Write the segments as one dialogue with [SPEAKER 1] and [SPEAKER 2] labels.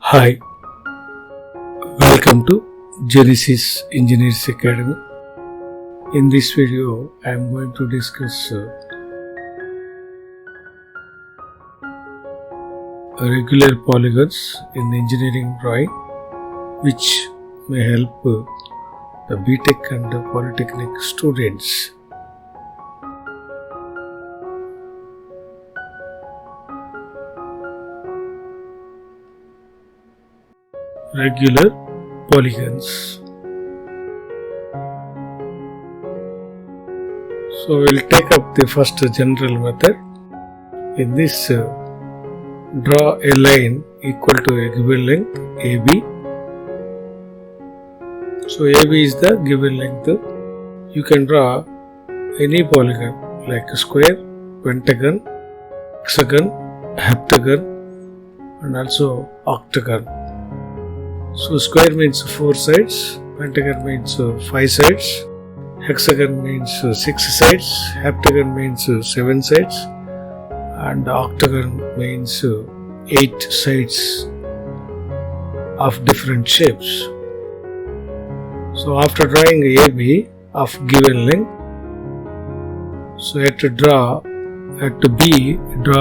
[SPEAKER 1] Hi, welcome to Genesis Engineers Academy. In this video, I am going to discuss regular polygons in engineering drawing, which may help the BTech and Polytechnic students. Regular polygons. So we'll take up the first general method. In this, draw a line equal to a given length AB. So AB is the given length. You can draw any polygon like a square, pentagon, hexagon, heptagon, and also octagon. So square means 4 sides, pentagon means 5 sides, hexagon means 6 sides, heptagon means 7 sides, and octagon means 8 sides of different shapes. So after drawing AB of given length, so you have to draw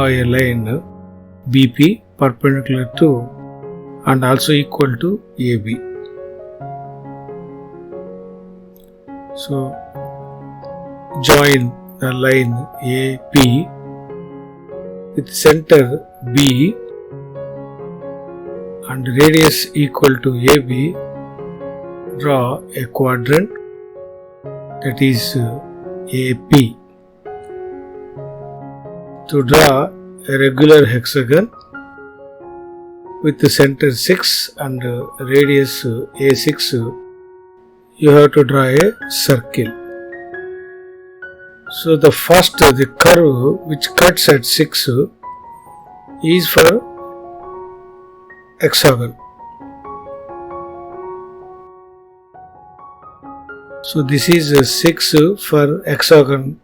[SPEAKER 1] a line BP perpendicular to and also equal to AB. So join the line AP with center B and radius equal to AB. Draw a quadrant, that is AP. To draw a regular hexagon with the center 6 and radius A6, you have to draw a circle. So the curve which cuts at 6 is for hexagon. So this is a 6 for hexagon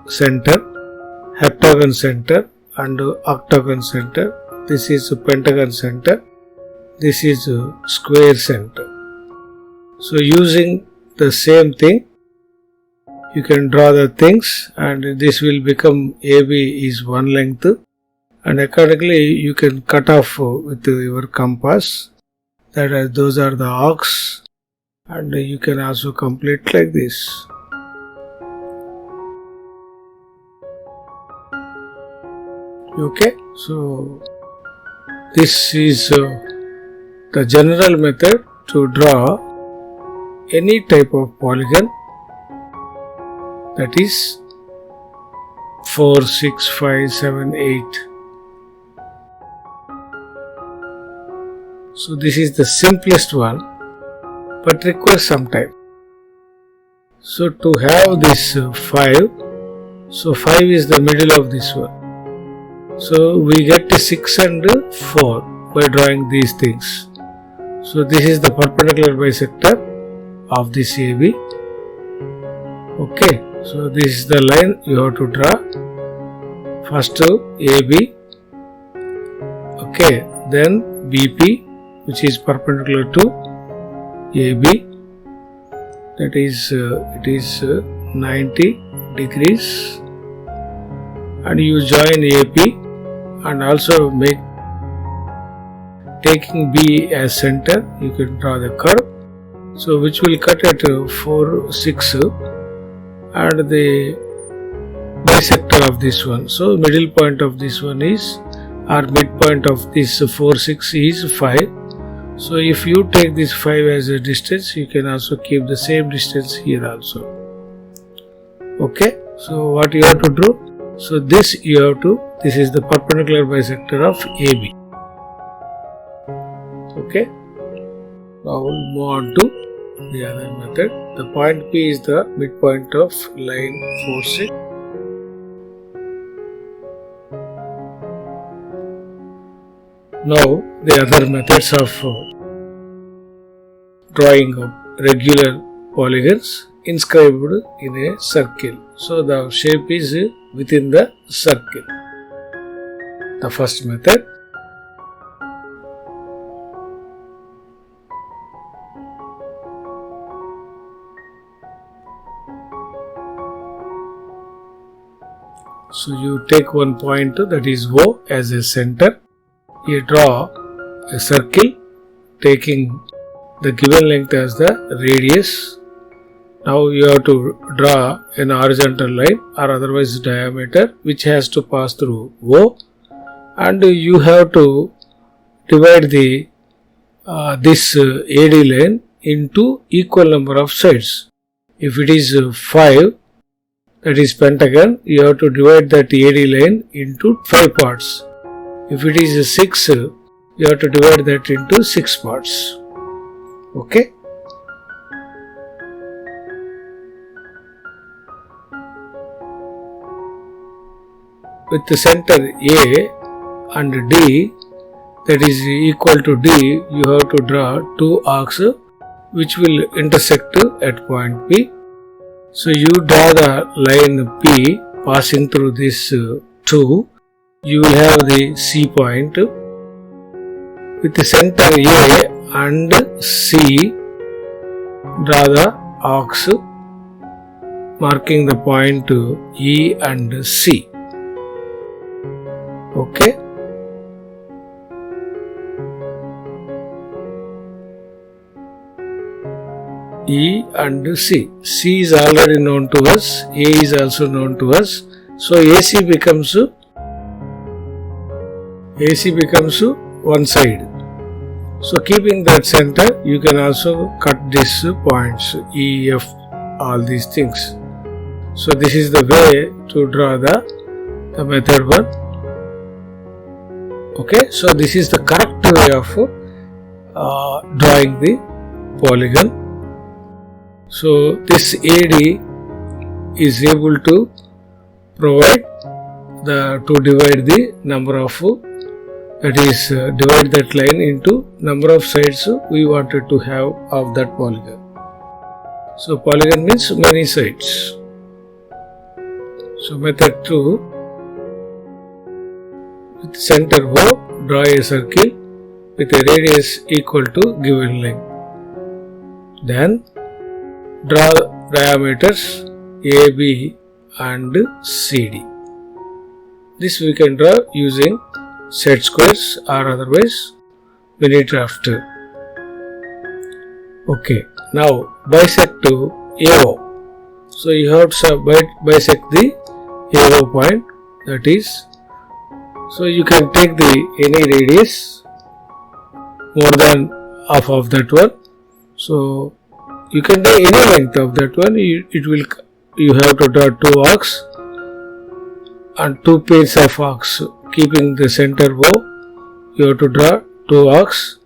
[SPEAKER 1] center, heptagon center and octagon center. This is a pentagon center. This is a square center. So using the same thing, you can draw the things and this will become AB is one length, and accordingly you can cut off with your compass. Those are the arcs, and you can also complete like this. Okay, so this is the general method to draw any type of polygon, that is 4, 6, 5, 7, 8. So this is the simplest one, but requires some time. So to have this 5, so 5 is the middle of this one. So we get 6 and 4 by drawing these things. So this is the perpendicular bisector of this AB. Okay, so this is the line you have to draw. First AB, okay, then BP, which is perpendicular to AB, that is it is 90 degrees, and you join AP and also taking B as center, you can draw the curve, so which will cut at 4, 6 and the bisector of this one. So middle point of this one is, or midpoint of this 4, 6 is 5. So if you take this 5 as a distance, you can also keep the same distance here also. Okay, so what you have to do? So this is the perpendicular bisector of AB. Okay, now we'll move on to the other method. The point P is the midpoint of line 4, 6. Now the other methods of drawing of regular polygons inscribed in a circle. So the shape is within the circle. The first method, So you take one point, that is O, as a center. You draw a circle taking the given length as the radius. Now you have to draw an horizontal line or otherwise diameter which has to pass through O, and you have to divide the this AD line into equal number of sides. If it is 5, that is pentagon, you have to divide that AD line into 5 parts. If it is 6, you have to divide that into 6 parts. Okay. With the center A and D, that is equal to D, you have to draw 2 arcs which will intersect at point P. So you draw the line P passing through this 2. You will have the C point. With the center A and C, draw the arcs marking the point E and C. Okay. E and C. C is already known to us. A is also known to us. So AC becomes one side. So keeping that center, you can also cut these points E, F, all these things. So this is the way to draw the method 1. Okay, so this is the correct way of drawing the polygon. So this AD is able to provide to divide the number of, that is divide that line into number of sides we wanted to have of that polygon. So polygon means many sides. So method 2, with center O, draw a circle with a radius equal to given length. Then draw diameters AB and CD. This we can draw using set squares or otherwise mini drafter. Okay, now bisect to AO. So you have to bisect the AO point, that is, so you can take any radius more than half of that one. So you can take any length of that one. You have to draw 2 arcs and 2 pairs of arcs. Keeping the center O, you have to draw 2 arcs.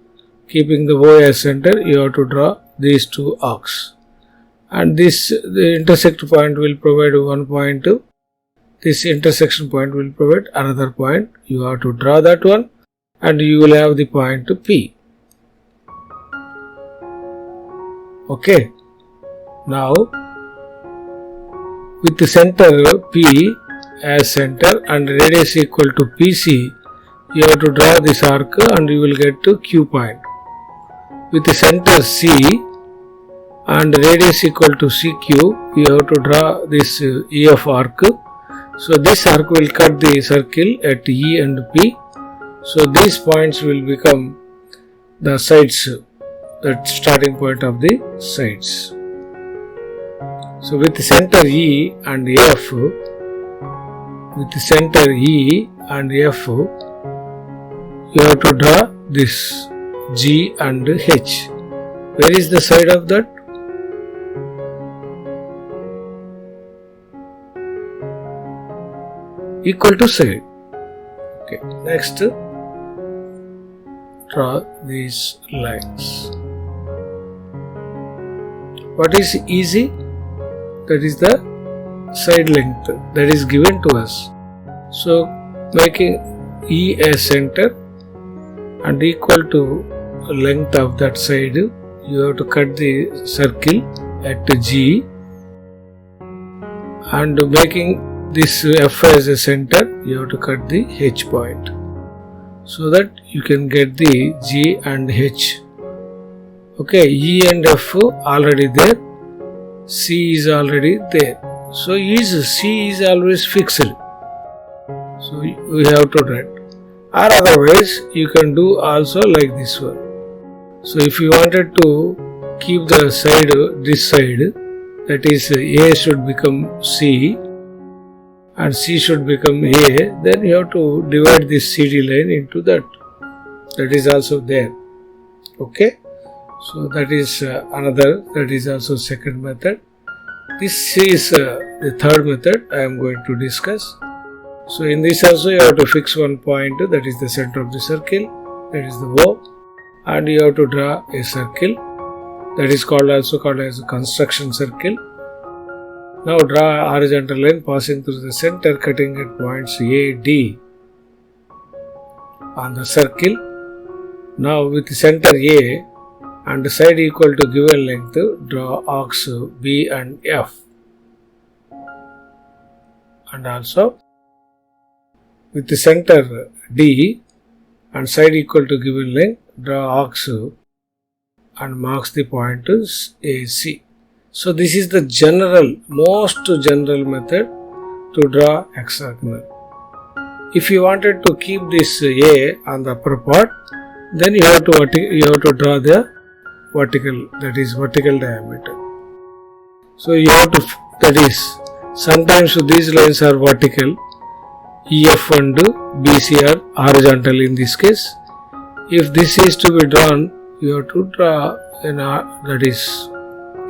[SPEAKER 1] Keeping the O as center, you have to draw these 2 arcs. And the intersect point will provide one point. This intersection point will provide another point. You have to draw that one, and you will have the point P. Okay. Now, with the center P as center and radius equal to PC, you have to draw this arc and you will get to Q point. With the center C and radius equal to CQ, you have to draw this EF arc. So this arc will cut the circle at E and P. So these points will become the sides, the starting point of the sides. So with the center E and F, you have to draw this G and H. Where is the side of that? Equal to side. Okay, next draw these lines. What is easy? That is the side length that is given to us. So making E as center and equal to length of that side, you have to cut the circle at G, and making this F as a center, you have to cut the H point, so that you can get the G and H. Okay, E and F already there, C is already there. So C is always fixed. So we have to write. Or otherwise you can do also like this one. So if you wanted to keep the side, this side, that is A should become C and C should become A, then you have to divide this CD line into that. That is also there. Okay. So that is another, that is also second method. This is the third method I am going to discuss. So in this also you have to fix one point, that is the center of the circle, that is the O, and you have to draw a circle, that is also called as a construction circle. Now draw a horizontal line passing through the center, cutting at points A, D on the circle. Now with the center A and the side equal to given length, draw arcs B and F. And also with the center D and side equal to given length, draw arcs and marks the pointers AC. So this is the most general method to draw hexagonal. If you wanted to keep this A on the upper part, then you have to draw the vertical, that is vertical diameter. So you have to, that is, sometimes these lines are vertical, EF and BC are horizontal in this case. If this is to be drawn, you have to draw that is,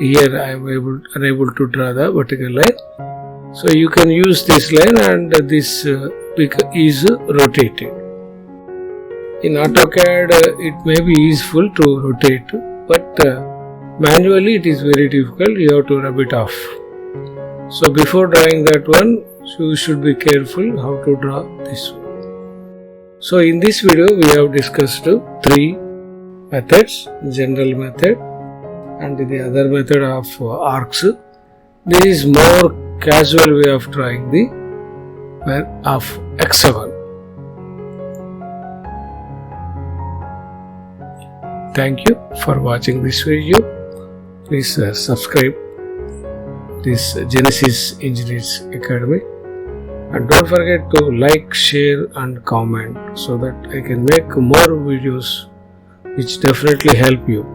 [SPEAKER 1] here I am unable to draw the vertical line. So you can use this line and this is rotated. In AutoCAD it may be useful to rotate, but manually it is very difficult, you have to rub it off. So before drawing that one, you should be careful how to draw this one. So in this video we have discussed 3 methods, general method and the other method of arcs. This is more casual way of drawing the of hexagon. Thank you for watching this video. Please subscribe this Genesis Engineers Academy, and don't forget to like, share and comment so that I can make more videos which definitely help you.